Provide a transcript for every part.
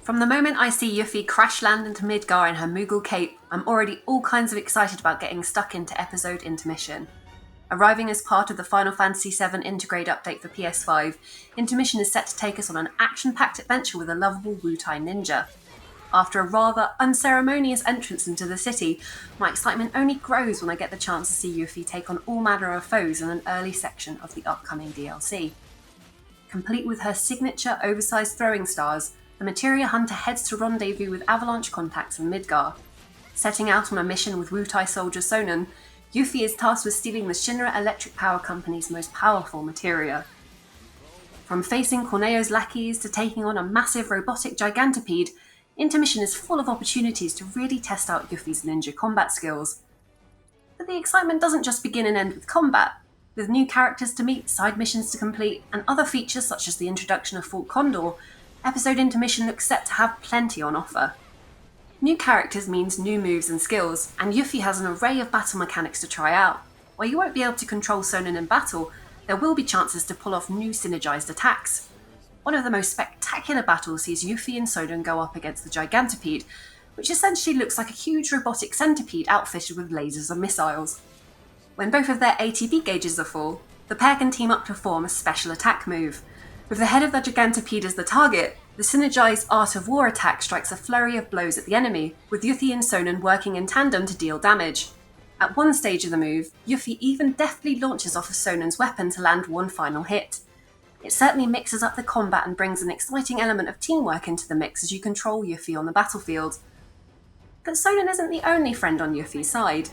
From the moment I see Yuffie crash land into Midgar in her Moogle cape, I'm already all kinds of excited about getting stuck into episode Intermission. Arriving as part of the Final Fantasy VII Intergrade update for PS5, Intermission is set to take us on an action-packed adventure with a lovable Wutai Ninja. After a rather unceremonious entrance into the city, my excitement only grows when I get the chance to see Yuffie take on all manner of foes in an early section of the upcoming DLC. Complete with her signature oversized throwing stars, the Materia Hunter heads to rendezvous with Avalanche contacts in Midgar. Setting out on a mission with Wutai soldier Sonnen, Yuffie is tasked with stealing the Shinra Electric Power Company's most powerful materia. From facing Corneo's lackeys to taking on a massive robotic gigantopede, Intermission is full of opportunities to really test out Yuffie's ninja combat skills. But the excitement doesn't just begin and end with combat. With new characters to meet, side missions to complete, and other features such as the introduction of Fort Condor, episode Intermission looks set to have plenty on offer. New characters means new moves and skills, and Yuffie has an array of battle mechanics to try out. While you won't be able to control Sonnen in battle, there will be chances to pull off new synergized attacks. One of the most spectacular battles sees Yuffie and Sonnen go up against the Gigantopede, which essentially looks like a huge robotic centipede outfitted with lasers and missiles. When both of their ATB gauges are full, the pair can team up to form a special attack move. With the head of the Gigantopede as the target, the synergized Art of War attack strikes a flurry of blows at the enemy, with Yuffie and Sonnen working in tandem to deal damage. At one stage of the move, Yuffie even deftly launches off of Sonnen's weapon to land one final hit. It certainly mixes up the combat and brings an exciting element of teamwork into the mix as you control Yuffie on the battlefield. But Sonnen isn't the only friend on Yuffie's side.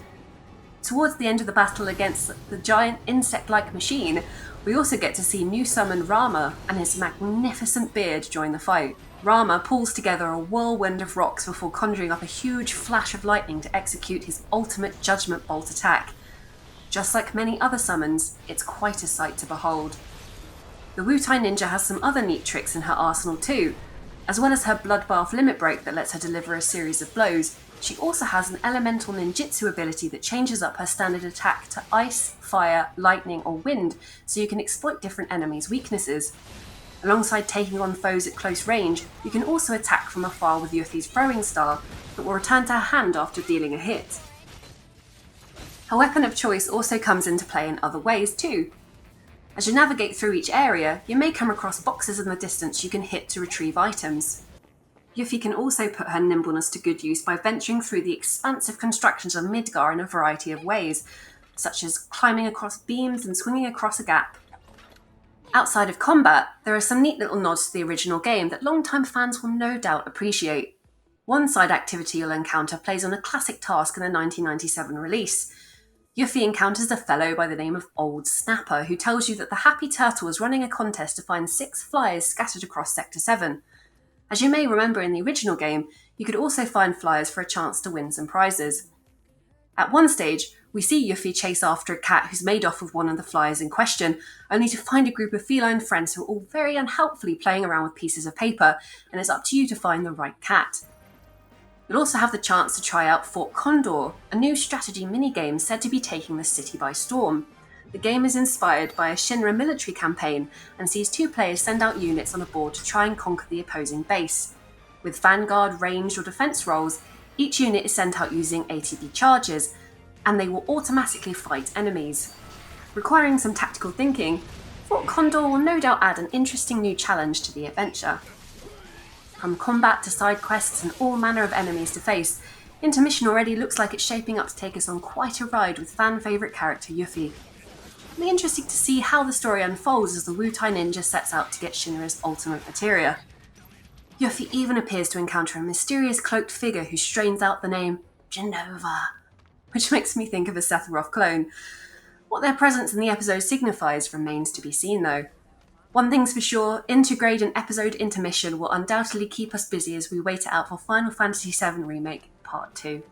Towards the end of the battle against the giant insect-like machine, we also get to see new summon Rama and his magnificent beard join the fight. Rama pulls together a whirlwind of rocks before conjuring up a huge flash of lightning to execute his ultimate Judgment Bolt attack. Just like many other summons, it's quite a sight to behold. The Wutai Ninja has some other neat tricks in her arsenal too. As well as her Bloodbath limit break that lets her deliver a series of blows, she also has an elemental ninjutsu ability that changes up her standard attack to ice, fire, lightning or wind so you can exploit different enemies' weaknesses. Alongside taking on foes at close range, you can also attack from afar with Yuffie's throwing star that will return to her hand after dealing a hit. Her weapon of choice also comes into play in other ways too. As you navigate through each area, you may come across boxes in the distance you can hit to retrieve items. Yuffie can also put her nimbleness to good use by venturing through the expansive constructions of Midgar in a variety of ways, such as climbing across beams and swinging across a gap. Outside of combat, there are some neat little nods to the original game that long-time fans will no doubt appreciate. One side activity you'll encounter plays on a classic task in the 1997 release. Yuffie encounters a fellow by the name of Old Snapper, who tells you that the Happy Turtle is running a contest to find 6 flyers scattered across Sector 7. As you may remember in the original game, you could also find flyers for a chance to win some prizes. At one stage, we see Yuffie chase after a cat who's made off with one of the flyers in question, only to find a group of feline friends who are all very unhelpfully playing around with pieces of paper, and it's up to you to find the right cat. You'll also have the chance to try out Fort Condor, a new strategy minigame said to be taking the city by storm. The game is inspired by a Shinra military campaign and sees 2 players send out units on a board to try and conquer the opposing base. With vanguard, ranged or defense roles, each unit is sent out using ATB charges, and they will automatically fight enemies. Requiring some tactical thinking, Fort Condor will no doubt add an interesting new challenge to the adventure. From combat to side quests and all manner of enemies to face, Intermission already looks like it's shaping up to take us on quite a ride with fan favourite character Yuffie. It'll be interesting to see how the story unfolds as the Wutai Ninja sets out to get Shinra's ultimate materia. Yuffie even appears to encounter a mysterious cloaked figure who strains out the name Genova, which makes me think of a Sephiroth clone. What their presence in the episode signifies remains to be seen though. One thing's for sure, Intergrade and episode Intermission will undoubtedly keep us busy as we wait it out for Final Fantasy VII Remake Part 2.